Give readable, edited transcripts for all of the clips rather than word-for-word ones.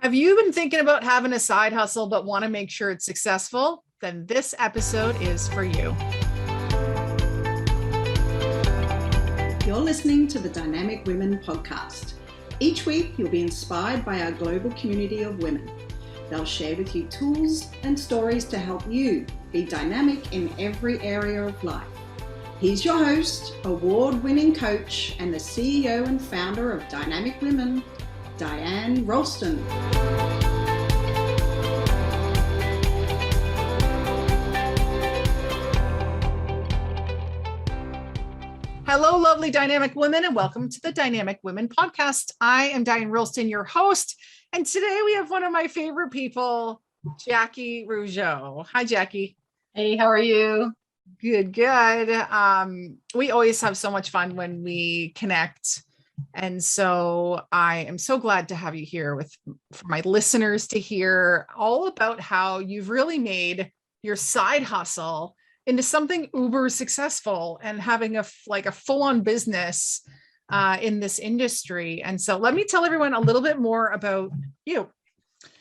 Have you been thinking about having a side hustle but want to make sure it's successful? Then this episode is for you. You're listening to the Dynamic Women podcast. Each week, you'll be inspired by our global community of women. They'll share with you tools and stories to help you be dynamic in every area of life. He's your host, award-winning coach, and the CEO and founder of Dynamic Women, Diane Rolston. Hello, lovely dynamic women, and welcome to the Dynamic Women podcast. I am Diane Rolston, your host, and today we have one of my favorite people, Jacquie Rougeau. Hi, Jacquie. Hey, how are you? Good. We always have so much fun when we connect. And so I am so glad to have you here for my listeners to hear all about how you've really made your side hustle into something uber successful and having a full-on business in this industry. And so let me tell everyone a little bit more about you.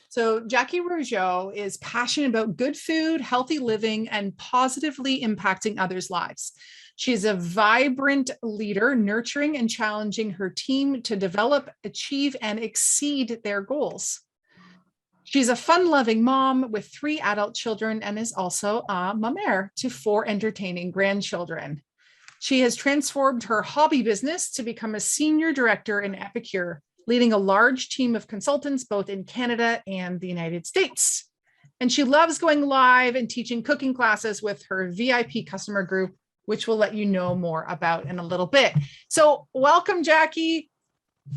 So Jacquie Rougeau is passionate about good food, healthy living, and positively impacting others' lives. She's a vibrant leader, nurturing and challenging her team to develop, achieve, and exceed their goals. She's a fun-loving mom with 3 adult children and is also a mamère to 4 entertaining grandchildren. She has transformed her hobby business to become a senior director in Epicure, leading a large team of consultants both in Canada and the United States. And she loves going live and teaching cooking classes with her VIP customer group, which we'll let you know more about in a little bit. So welcome, Jacquie.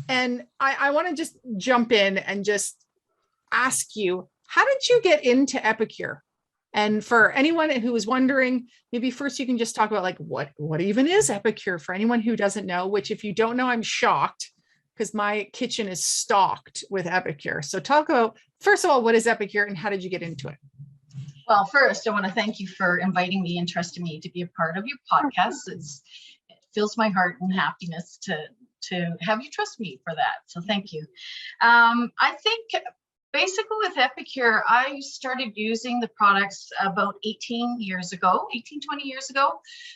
And I want to just jump in and just ask you, how did you get into Epicure? And for anyone who is wondering, maybe first you can just talk about like what even is Epicure for anyone who doesn't know, which if you don't know, I'm shocked because my kitchen is stocked with Epicure. So talk about, first of all, what is Epicure and how did you get into it? Well, first, I want to thank you for inviting me and trusting me to be a part of your podcast. It fills my heart and happiness to have you trust me for that. So thank you. I think basically with Epicure, I started using the products about 20 years ago,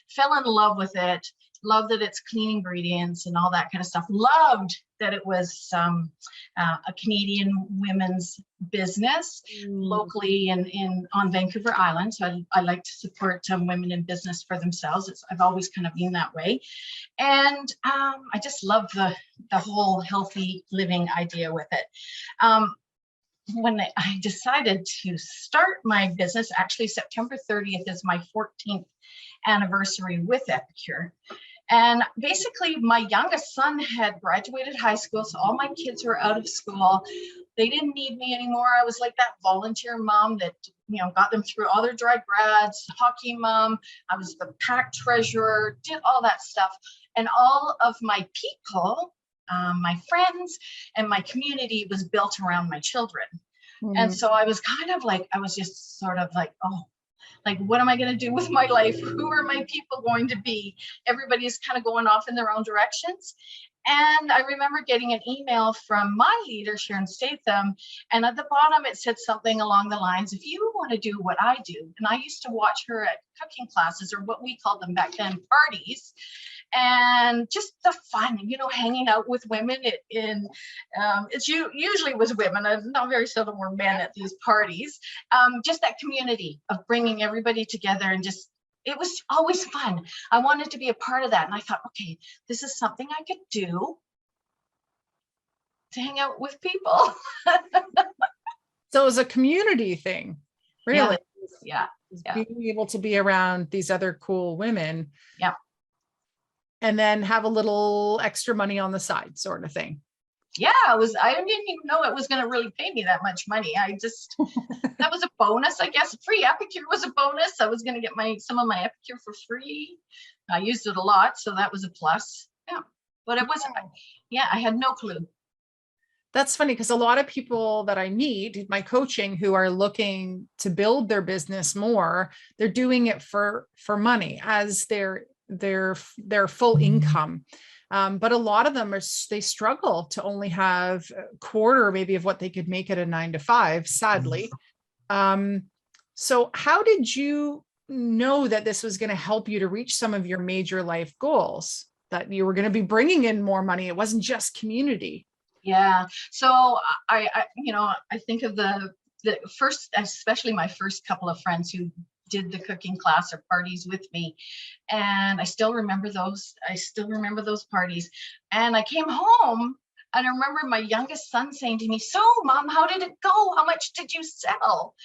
fell in love with it, loved that it's clean ingredients and all that kind of stuff, loved that it was a Canadian women's business locally on Vancouver Island. So I like to support women in business for themselves. I've always kind of been that way. And I just love the whole healthy living idea with it. When I decided to start my business, actually September 30th is my 14th anniversary with Epicure. And basically my youngest son had graduated high school, so all my kids were out of school. They didn't need me anymore. I was like that volunteer mom that, got them through all their dry grads, hockey mom. I was the pack treasurer, did all that stuff. And all of my people, my friends and my community was built around my children. And so I was kind of like, I was just sort of like, oh, like, what am I going to do with my life? Who are my people going to be? Everybody's kind of going off in their own directions. And I remember getting an email from my leader, Sharon Statham, and at the bottom it said something along the lines, if you want to do what I do, and I used to watch her at cooking classes, or what we called them back then, parties, and just the fun, hanging out with women. It's usually was women, not very seldom were men at these parties. Just that community of bringing everybody together and just, it was always fun. I wanted to be a part of that. And I thought, okay, this is something I could do to hang out with people. So it was a community thing, really. Yeah. Being able to be around these other cool women. Yeah. And then have a little extra money on the side sort of thing. Yeah, I didn't even know it was going to really pay me that much money. That was a bonus, I guess. Free Epicure was a bonus. I was going to get some of my Epicure for free. I used it a lot, so that was a plus. Yeah, but it wasn't, I had no clue. That's funny because a lot of people that I meet, my coaching, who are looking to build their business more, they're doing it for money as their full income. But a lot of them they struggle to only have a quarter maybe of what they could make at a 9 to 5, sadly. So how did you know that this was going to help you to reach some of your major life goals, that you were going to be bringing in more money? It wasn't just community. Yeah. So I think of the first, especially my first couple of friends who did the cooking class or parties with me. And I still remember those. I still remember those parties. And I came home and I remember my youngest son saying to me, "So Mom, how did it go? How much did you sell?"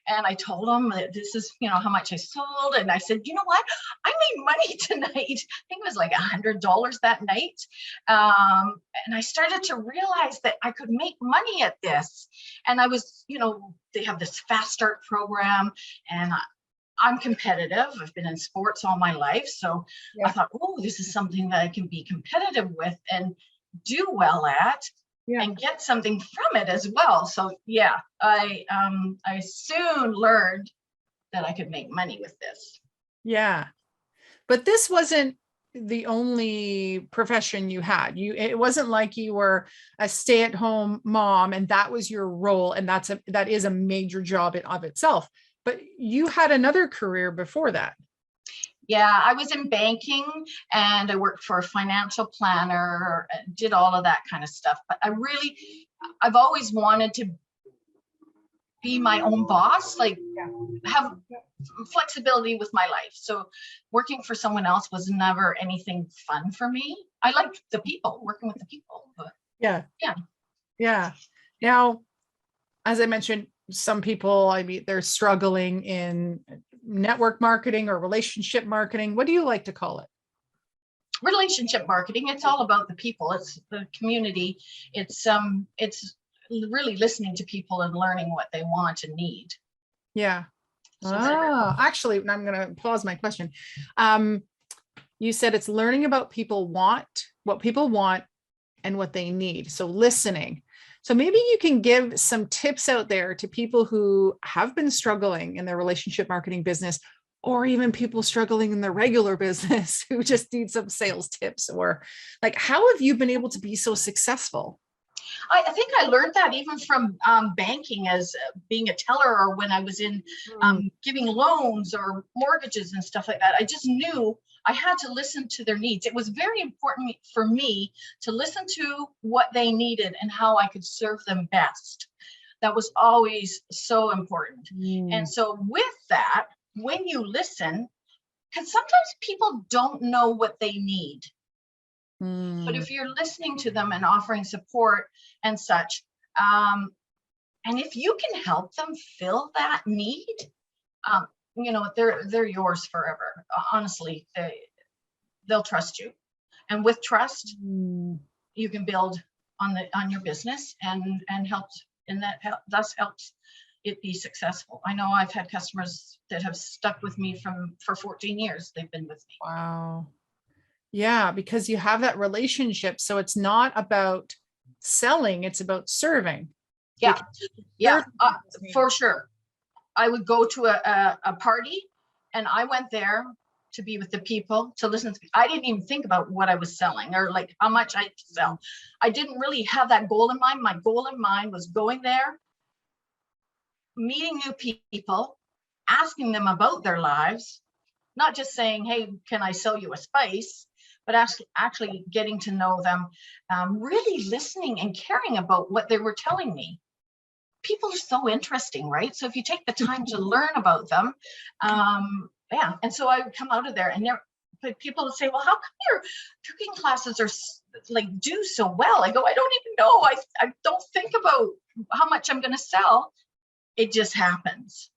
And I told him that this is, how much I sold. And I said, "You know what? I made money tonight." I think it was like $100 that night. And I started to realize that I could make money at this. And I was, they have this fast start program, and I'm competitive. I've been in sports all my life. So I thought, oh, this is something that I can be competitive with and do well at and get something from it as well. So I soon learned that I could make money with this. Yeah. But this wasn't the only profession you had. It wasn't like you were a stay-at-home mom and that was your role. And that is a major job of itself. But you had another career before that. Yeah, I was in banking and I worked for a financial planner, did all of that kind of stuff. But I've always wanted to be my own boss, like have flexibility with my life. So working for someone else was never anything fun for me. I liked working with the people. But Yeah. Now, as I mentioned, some people, they're struggling in network marketing or relationship marketing. What do you like to call it? Relationship marketing. It's all about the people. It's the community. It's really listening to people and learning what they want and need. Yeah. Actually, I'm going to pause my question. You said it's learning about what people want and what they need. So listening. So maybe you can give some tips out there to people who have been struggling in their relationship marketing business, or even people struggling in their regular business who just need some sales tips, or like, how have you been able to be so successful? I think I learned that even from banking, as being a teller, or when I was in giving loans or mortgages and stuff like that. I just knew I had to listen to their needs. It was very important for me to listen to what they needed and how I could serve them best. That was always so important. And so with that, when you listen, because sometimes people don't know what they need. But if you're listening to them and offering support and such, and if you can help them fill that need, they're yours forever. Honestly, they'll trust you, and with trust, you can build on your business and help, and thus helps it be successful. I know I've had customers that have stuck with me for 14 years. They've been with me. Wow. Yeah, because you have that relationship. So it's not about selling, it's about serving. Yeah, for sure. I would go to a party and I went there to be with the people, to listen to. I didn't even think about what I was selling or like how much I sell. I didn't really have that goal in mind. My goal in mind was going there, meeting new people, asking them about their lives, not just saying, "Hey, can I sell you a spice?" but actually getting to know them, really listening and caring about what they were telling me. People are so interesting, right? So if you take the time to learn about them, and so I would come out of there and but people would say, "Well, how come your cooking classes are do so well?" I go, "I don't even know. I don't think about how much I'm going to sell. It just happens."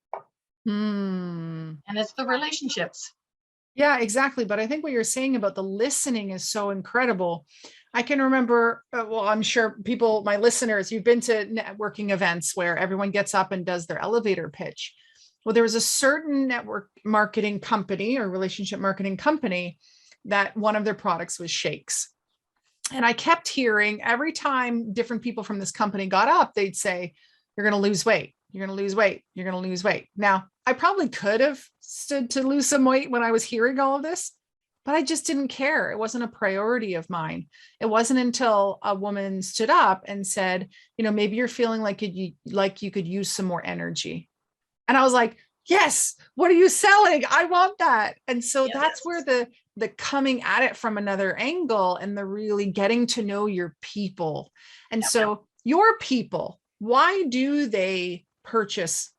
And it's the relationships. Yeah, exactly. But I think what you're saying about the listening is so incredible. I can remember, I'm sure my listeners, you've been to networking events where everyone gets up and does their elevator pitch. Well, there was a certain network marketing company or relationship marketing company that one of their products was shakes. And I kept hearing every time different people from this company got up, they'd say, "You're going to lose weight. You're going to lose weight. You're going to lose weight." Now, I probably could have stood to lose some weight when I was hearing all of this, but I just didn't care. It wasn't a priority of mine. It wasn't until a woman stood up and said, maybe you're feeling like you could use some more energy. And I was like, yes, what are you selling? I want that. And so that's where the coming at it from another angle and the really getting to know your people. And so your people, why do they purchase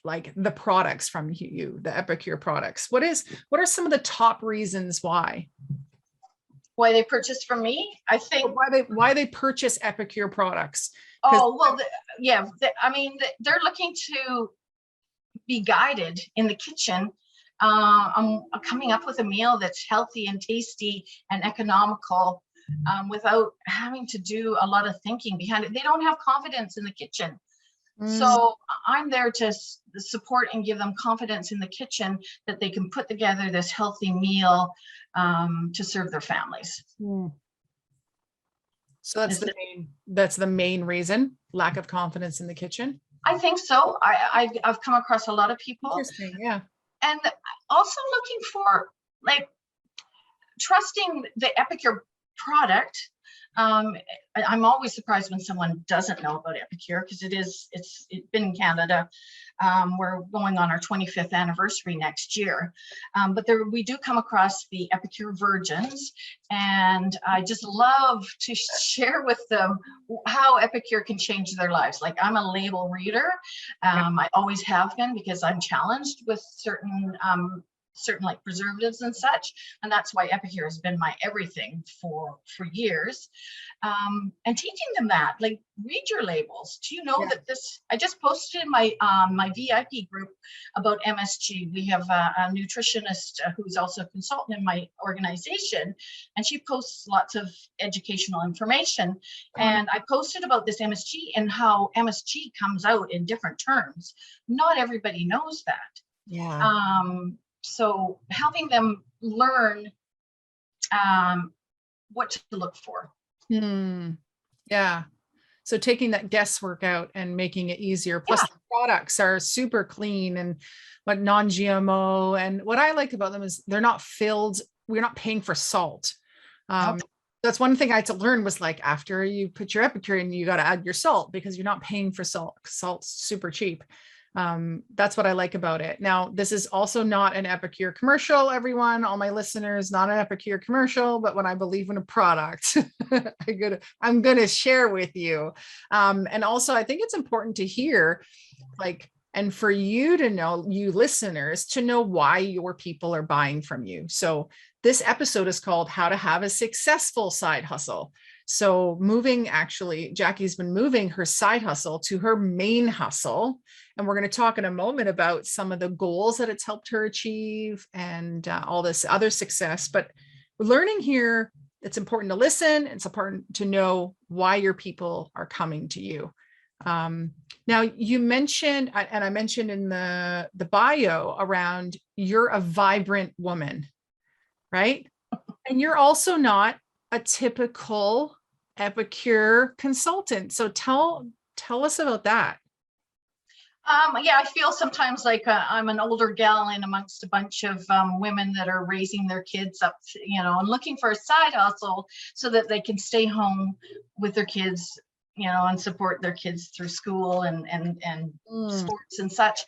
like the products from you, the Epicure products? What are some of the top reasons why they purchase from me? I think why they purchase Epicure products. Oh, well, they're looking to be guided in the kitchen. I'm coming up with a meal that's healthy and tasty and economical, without having to do a lot of thinking behind it. They don't have confidence in the kitchen. So I'm there to support and give them confidence in the kitchen that they can put together this healthy meal to serve their families. So that's the main reason, lack of confidence in the kitchen. I think so. I've come across a lot of people. Interesting, yeah. And also looking for trusting the Epicure product. I'm always surprised when someone doesn't know about Epicure, because it's been in Canada. We're going on our 25th anniversary next year. But we do come across the Epicure virgins, and I just love to share with them how Epicure can change their lives. Like, I'm a label reader. I always have been, because I'm challenged with certain like preservatives and such, and that's why Epicure has been my everything for years. And teaching them that, like, read your labels. Do you know that this? I just posted in my my VIP group about MSG. We have a nutritionist who's also a consultant in my organization, and she posts lots of educational information. And I posted about this MSG and how MSG comes out in different terms. Not everybody knows that. Yeah. So helping them learn what to look for. Yeah. So taking that guesswork out and making it easier. Plus the products are super clean and non-GMO. And what I like about them is they're not filled. We're not paying for salt. That's one thing I had to learn, was like, after you put your Epicure in, you got to add your salt, because you're not paying for salt. Salt's super cheap. That's what I like about it. Now, this is also not an Epicure commercial, everyone, all my listeners, not an Epicure commercial, but when I believe in a product, I'm going to share with you. And also, I think it's important to hear, like, and for you to know, you listeners, to know why your people are buying from you. So this episode is called How to Have a Successful Side Hustle. So Jackie's been moving her side hustle to her main hustle. And we're going to talk in a moment about some of the goals that it's helped her achieve and all this other success. But we're learning here, it's important to listen. It's important to know why your people are coming to you. Now, you mentioned, and I mentioned in the bio around, you're a vibrant woman, right? And you're also not a typical Epicure consultant. So tell us about that. I feel sometimes like I'm an older gal in amongst a bunch of women that are raising their kids up, and looking for a side hustle so that they can stay home with their kids, and support their kids through school and sports and such.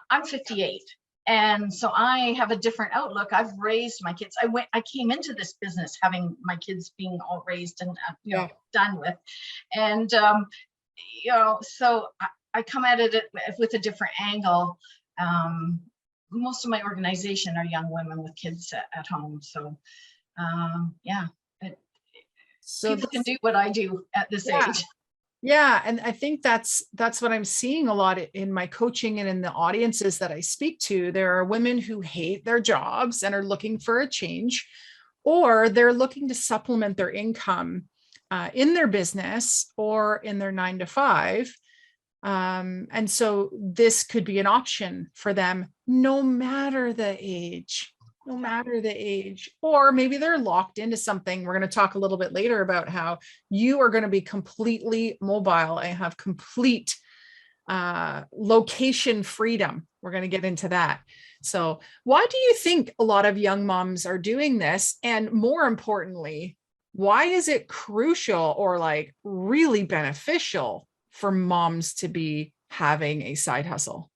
I'm 58. And so I have a different outlook. I've raised my kids. I came into this business having my kids being all raised and done with. And, so I come at it with a different angle. Most of my organization are young women with kids at home. So, so people can do what I do at this age. Yeah. And I think that's what I'm seeing a lot in my coaching and in the audiences that I speak to. There are women who hate their jobs and are looking for a change, or they're looking to supplement their income in their business or in their 9-to-5. And so this could be an option for them, no matter the age. Or maybe they're locked into something. We're going to talk a little bit later about how you are going to be completely mobile and have complete location freedom. We're going to get into that. So why do you think a lot of young moms are doing this? And more importantly, why is it crucial or like really beneficial for moms to be having a side hustle?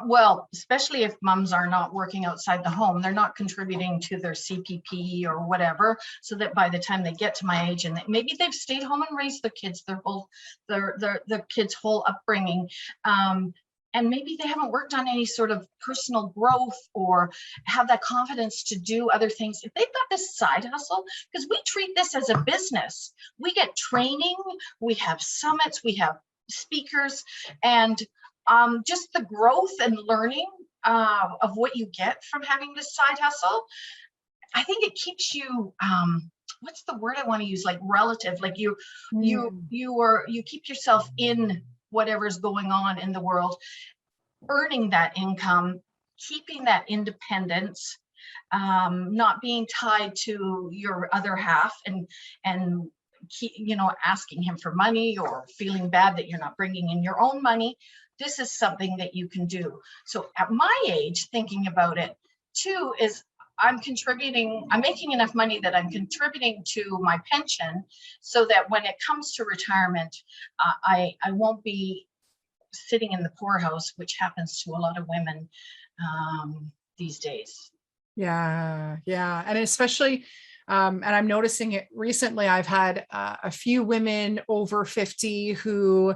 Well, especially if moms are not working outside the home, they're not contributing to their CPP or whatever, so that by the time they get to my age and maybe they've stayed home and raised their kids their kids' whole upbringing, and maybe they haven't worked on any sort of personal growth or have that confidence to do other things. If they've got this side hustle, because we treat this as a business, we get training, we have summits, we have speakers, and just the growth and learning of what you get from having this side hustle, I think it keeps you, what's the word I want to use? Like relative, like you keep yourself in whatever's going on in the world, earning that income, keeping that independence, not being tied to your other half and asking him for money or feeling bad that you're not bringing in your own money. This is something that you can do. So at my age, thinking about it too, is I'm making enough money that I'm contributing to my pension so that when it comes to retirement, I won't be sitting in the poorhouse, which happens to a lot of women these days. Yeah. And especially, and I'm noticing it recently, I've had a few women over 50 who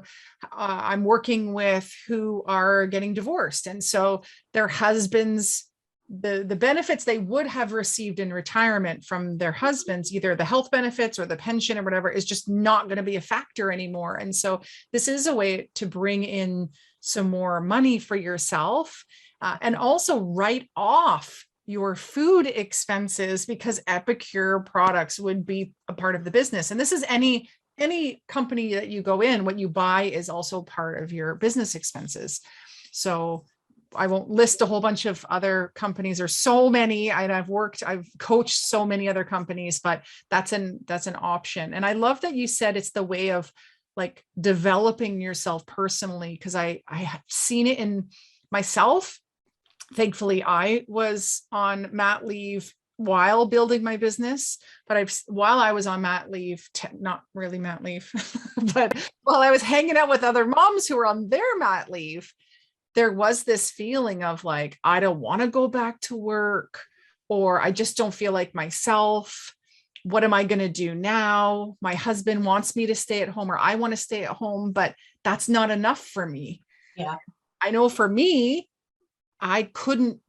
I'm working with who are getting divorced. And so their husbands, the benefits they would have received in retirement from their husbands, either the health benefits or the pension or whatever, is just not going to be a factor anymore. And so this is a way to bring in some more money for yourself and also write off your food expenses, because Epicure products would be a part of the business. And this is any company that you go in, what you buy is also part of your business expenses. So I won't list a whole bunch of other companies. There's so many. I've coached so many other companies, but that's an option. And I love that you said it's the way of like developing yourself personally, because I have seen it in myself. Thankfully, I was on mat leave while building my business, but while I was on mat leave, not really mat leave, but while I was hanging out with other moms who were on their mat leave, there was this feeling of like, I don't want to go back to work, or I just don't feel like myself. What am I going to do now? My husband wants me to stay at home, or I want to stay at home, but that's not enough for me. Yeah. I know for me, I couldn't,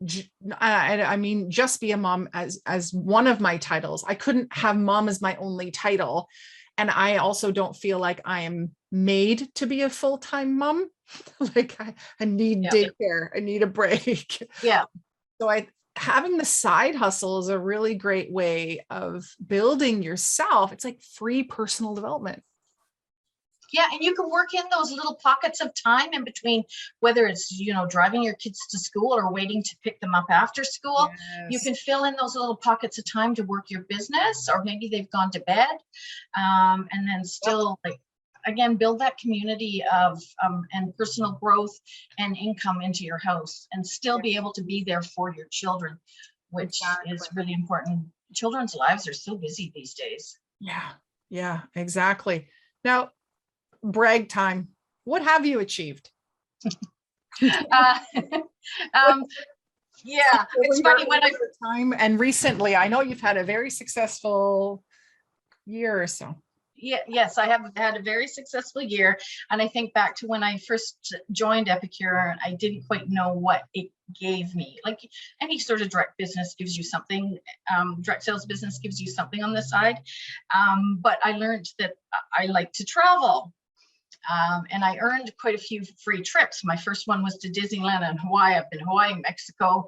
I mean, just be a mom as one of my titles. I couldn't have mom as my only title. And I also don't feel like I am made to be a full-time mom. Like I need daycare. I need a break. Yeah. So having the side hustle is a really great way of building yourself. It's like free personal development. Yeah, and you can work in those little pockets of time in between, whether it's, driving your kids to school or waiting to pick them up after school. Yes. You can fill in those little pockets of time to work your business, or maybe they've gone to bed, and then still, again, build that community of and personal growth and income into your house, and still be able to be there for your children, which is really important. Children's lives are so busy these days. Yeah, exactly. Now, brag time. What have you achieved? It's funny when time and recently, I know you've had a very successful year or so. Yes, I have had a very successful year. And I think back to when I first joined Epicure, I didn't quite know what it gave me. Like any sort of direct business gives you something, direct sales business gives you something on the side. But I learned that I like to travel. And I earned quite a few free trips. My first one was to Disneyland and Hawaii. I've been Hawaii, Mexico,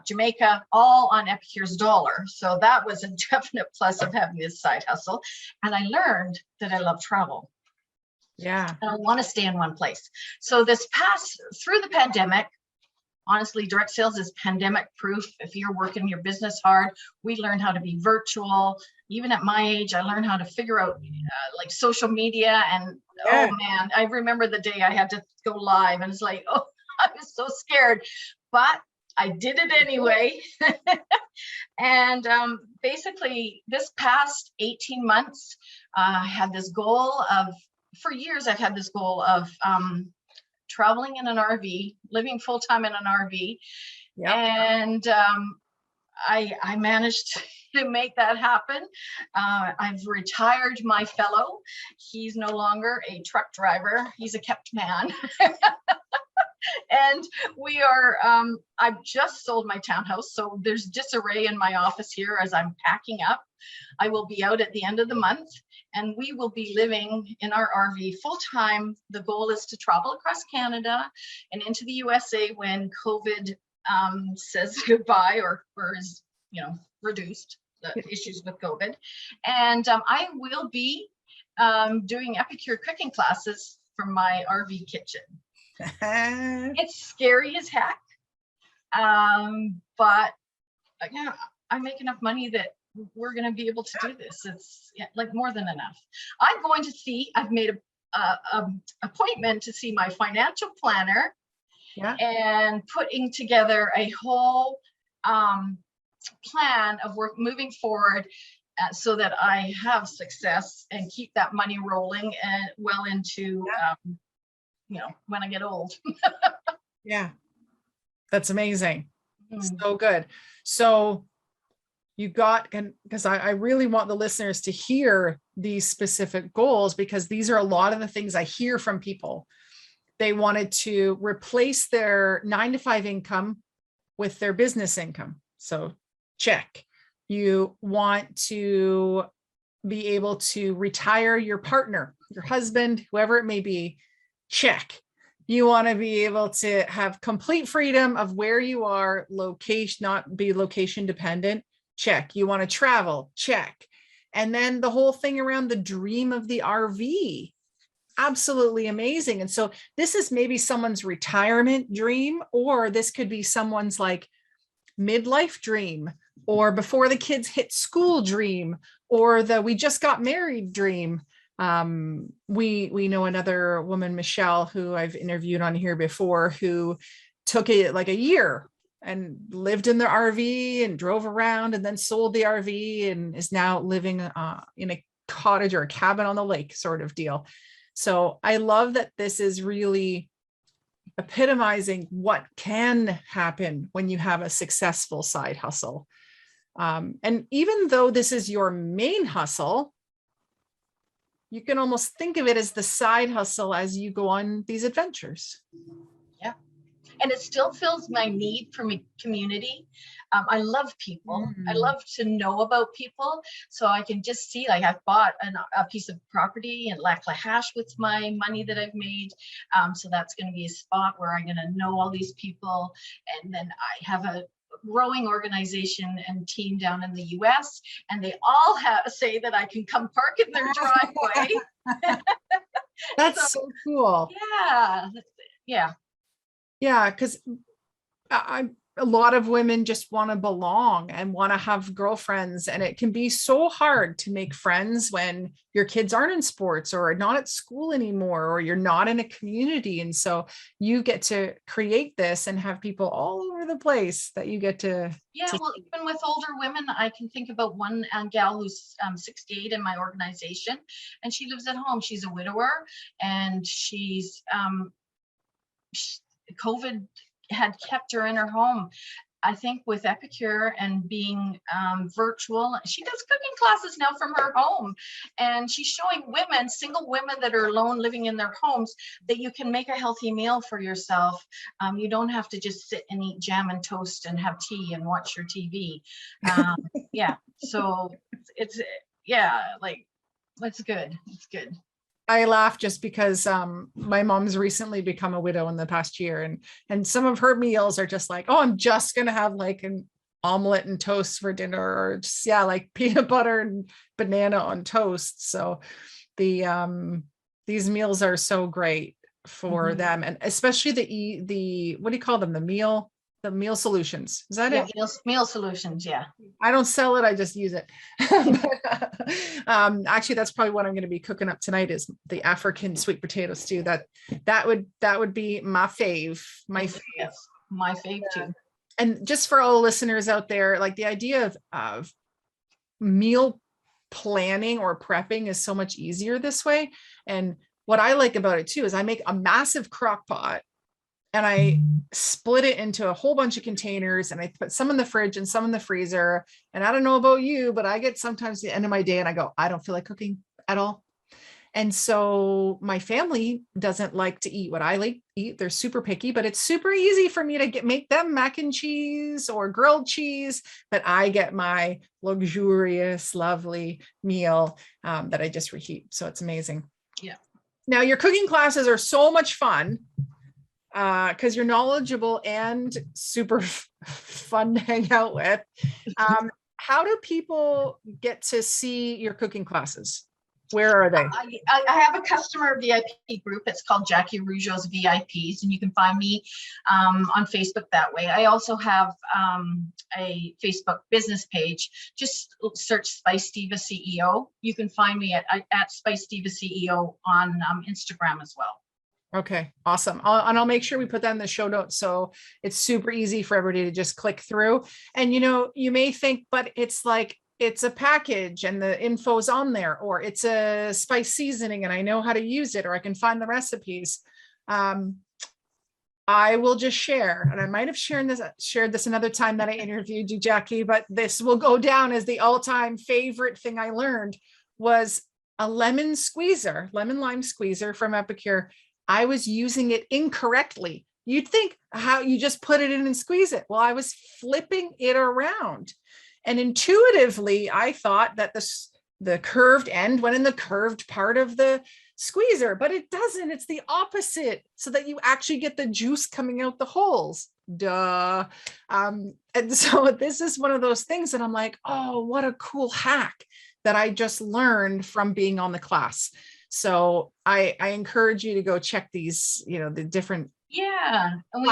Jamaica, all on Epicure's dollar. So that was a definite plus of having this side hustle. And I learned that I love travel. Yeah. And I want to stay in one place. So through the pandemic, honestly, direct sales is pandemic proof. If you're working your business hard, we learned how to be virtual, even at my age, I learned how to figure out like social media. And Yeah. oh man, I remember the day I had to go live, and it's like, oh, I was so scared, but I did it anyway. And basically, this past 18 months, I had this goal of, for years, I've had this goal of traveling in an RV, living full time in an RV. Yeah. And I managed to make that happen. I've retired my fellow. He's no longer a truck driver. He's a kept man. And we are, I've just sold my townhouse. So there's disarray in my office here as I'm packing up. I will be out at the end of the month, and we will be living in our RV full time. The goal is to travel across Canada and into the USA when COVID says goodbye or is, reduced, the issues with COVID. And I will be doing Epicure cooking classes from my RV kitchen. It's scary as heck, but yeah, I make enough money that we're going to be able to do this. It's like more than enough. I'm going to see, I've made a appointment to see my financial planner, and putting together a whole plan of work moving forward, so that I have success and keep that money rolling and well into when I get old. Yeah, that's amazing. So good. So you got, because I really want the listeners to hear these specific goals, because these are a lot of the things I hear from people. They wanted to replace their 9-to-5 income with their business income. So check. You want to be able to retire your partner, your husband, whoever it may be. Check. You want to be able to have complete freedom of where you are, location, not be location dependent. Check. You want to travel. Check. And then the whole thing around the dream of the RV. Absolutely amazing. And so this is maybe someone's retirement dream, or this could be someone's like midlife dream, or before the kids hit school dream, or the we just got married dream. We know another woman, Michelle, who I've interviewed on here before, who took it like a year and lived in the RV and drove around and then sold the RV and is now living in a cottage or a cabin on the lake sort of deal. So I love that this is really epitomizing what can happen when you have a successful side hustle. And even though this is your main hustle, you can almost think of it as the side hustle as you go on these adventures. Yeah. And it still fills my need for community. I love people. I love to know about people. So I can just see, like, I've bought a piece of property in Lac La Hache with my money that I've made. So that's going to be a spot where I'm going to know all these people. And then I have a growing organization and team down in the US, and they all say that I can come park in their driveway. That's so cool. Yeah, because a lot of women just want to belong and want to have girlfriends, and it can be so hard to make friends when your kids aren't in sports or not at school anymore, or you're not in a community. And so you get to create this and have people all over the place that you get to. Yeah, well, even with older women, I can think about one gal who's 68 in my organization, and she lives at home. She's a widower, and she's COVID had kept her in her home. I think with Epicure and being virtual, she does cooking classes now from her home, and she's showing women, single women that are alone living in their homes, that you can make a healthy meal for yourself. You don't have to just sit and eat jam and toast and have tea and watch your TV. Yeah, so it's good. It's good. I laugh just because my mom's recently become a widow in the past year, and some of her meals are just like, oh, I'm just gonna have like an omelet and toast for dinner, or just, like peanut butter and banana on toast. So the these meals are so great for them, and especially the what do you call them, the meal the meal solutions. Is that Yeah, it? meal solutions. Yeah. I don't sell it. I just use it. Actually, that's probably what I'm going to be cooking up tonight is the African sweet potato stew. That would be my fave. My fave. Yes, my fave too. And just for all the listeners out there, like the idea of meal planning or prepping is so much easier this way. And what I like about it too is I make a massive crock pot and I split it into a whole bunch of containers and I put some in the fridge and some in the freezer. And I don't know about you, but I get sometimes the end of my day and I go, I don't feel like cooking at all. And so my family doesn't like to eat what I like to eat. They're super picky, but it's super easy for me to make them mac and cheese or grilled cheese, but I get my luxurious, lovely meal that I just reheat. So it's amazing. Yeah. Now your cooking classes are so much fun because you're knowledgeable and super fun to hang out with. How do people get to see your cooking classes? Where are they? I have a customer VIP group. It's called Jacquie Rougeau's VIPs, and you can find me on Facebook that way. I also have a Facebook business page. Just search Spice Diva CEO. You can find me at Spice Diva CEO on Instagram as well. Okay, awesome. I'll make sure we put that in the show notes. So it's super easy for everybody to just click through. And, you may think, but it's like, it's a package and the info's on there, or it's a spice seasoning and I know how to use it, or I can find the recipes. I will just share, and I might have shared this another time that I interviewed you, Jacquie, but this will go down as the all-time favorite thing I learned was a lemon lime squeezer from Epicure. I was using it incorrectly. You'd think how you just put it in and squeeze it. Well, I was flipping it around. And intuitively, I thought that the curved end went in the curved part of the squeezer, but it doesn't. It's the opposite, so that you actually get the juice coming out the holes. Duh. And so this is one of those things that I'm like, oh, what a cool hack that I just learned from being on the class. So I encourage you to go check these, the different. Yeah, and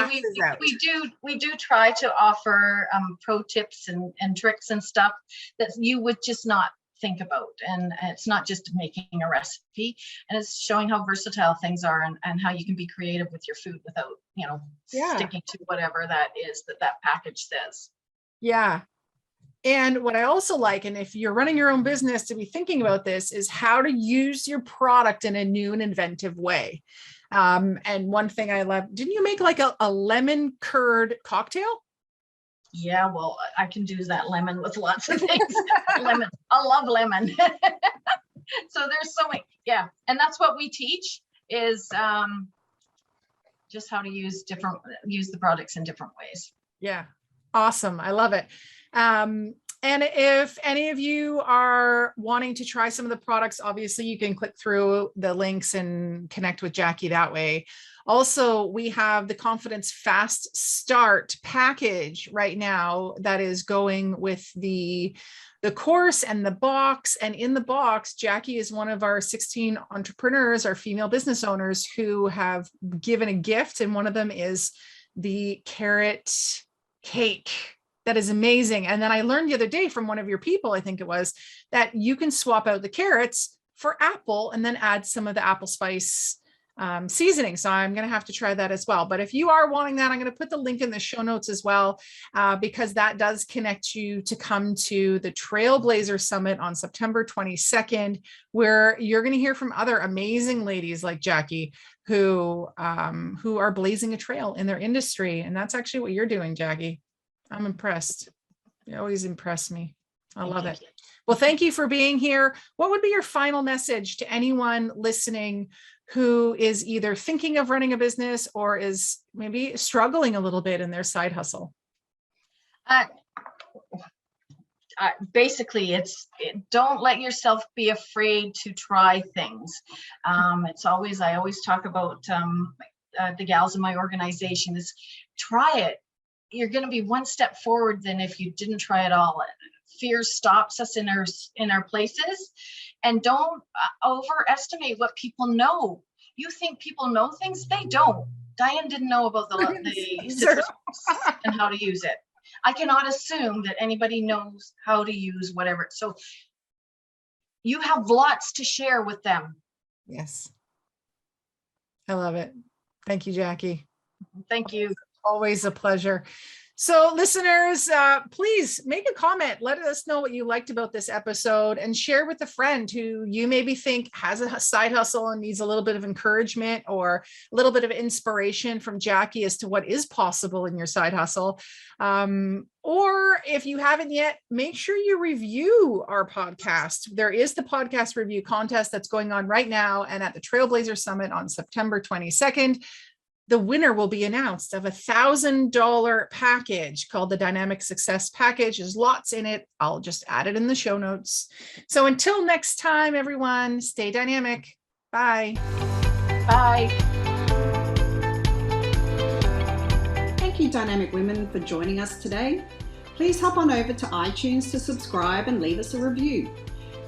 we do try to offer pro tips and tricks and stuff that you would just not think about, and it's not just making a recipe, and it's showing how versatile things are and how you can be creative with your food without sticking to whatever that is that package says. Yeah. And what I also like, and if you're running your own business to be thinking about this, is how to use your product in a new and inventive way. And one thing I love, didn't you make like a lemon curd cocktail? Yeah, well, I can do that lemon with lots of things. Lemon, I love lemon. So there's so many, yeah. And that's what we teach is just how to use the products in different ways. Yeah, awesome. I love it. And if any of you are wanting to try some of the products, obviously you can click through the links and connect with Jacquie that way. Also, we have the Confidence Fast Start package right now that is going with the course and the box. And in the box, Jacquie is one of our 16 entrepreneurs, our female business owners, who have given a gift. And one of them is the carrot cake. That is amazing. And then I learned the other day from one of your people, I think it was, that you can swap out the carrots for apple and then add some of the apple spice seasoning. So I'm going to have to try that as well. But if you are wanting that, I'm going to put the link in the show notes as well, because that does connect you to come to the Trailblazer Summit on September 22nd, where you're going to hear from other amazing ladies like Jacquie who are blazing a trail in their industry. And that's actually what you're doing, Jacquie. I'm impressed. You always impress me. I love it. Well, thank you for being here. What would be your final message to anyone listening who is either thinking of running a business or is maybe struggling a little bit in their side hustle? Basically, don't let yourself be afraid to try things. I always talk about the gals in my organization is try it. You're going to be one step forward than if you didn't try at all. Fear stops us in our places, and don't overestimate what people know. You think people know things, they don't. Diane didn't know about the statistics and how to use it. I cannot assume that anybody knows how to use whatever. So you have lots to share with them. Yes. I love it. Thank you, Jackie. Thank you. Always a pleasure. So listeners, please make a comment. Let us know what you liked about this episode and share with a friend who you maybe think has a side hustle and needs a little bit of encouragement or a little bit of inspiration from Jackie as to what is possible in your side hustle. Or if you haven't yet, make sure you review our podcast. There is the podcast review contest that's going on right now. And at the Trailblazer Summit on September 22nd, the winner will be announced of $1,000 package called the Dynamic Success Package. There's lots in it. I'll just add it in the show notes. So until next time, everyone, stay dynamic. Bye. Bye. Thank you, Dynamic Women, for joining us today. Please hop on over to iTunes to subscribe and leave us a review.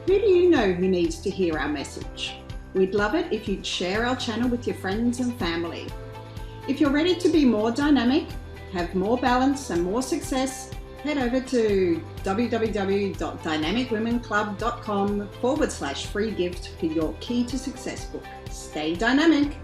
Who do you know who needs to hear our message? We'd love it if you'd share our channel with your friends and family. If you're ready to be more dynamic, have more balance and more success, head over to www.dynamicwomenclub.com/free gift for your Key to Success book. Stay dynamic.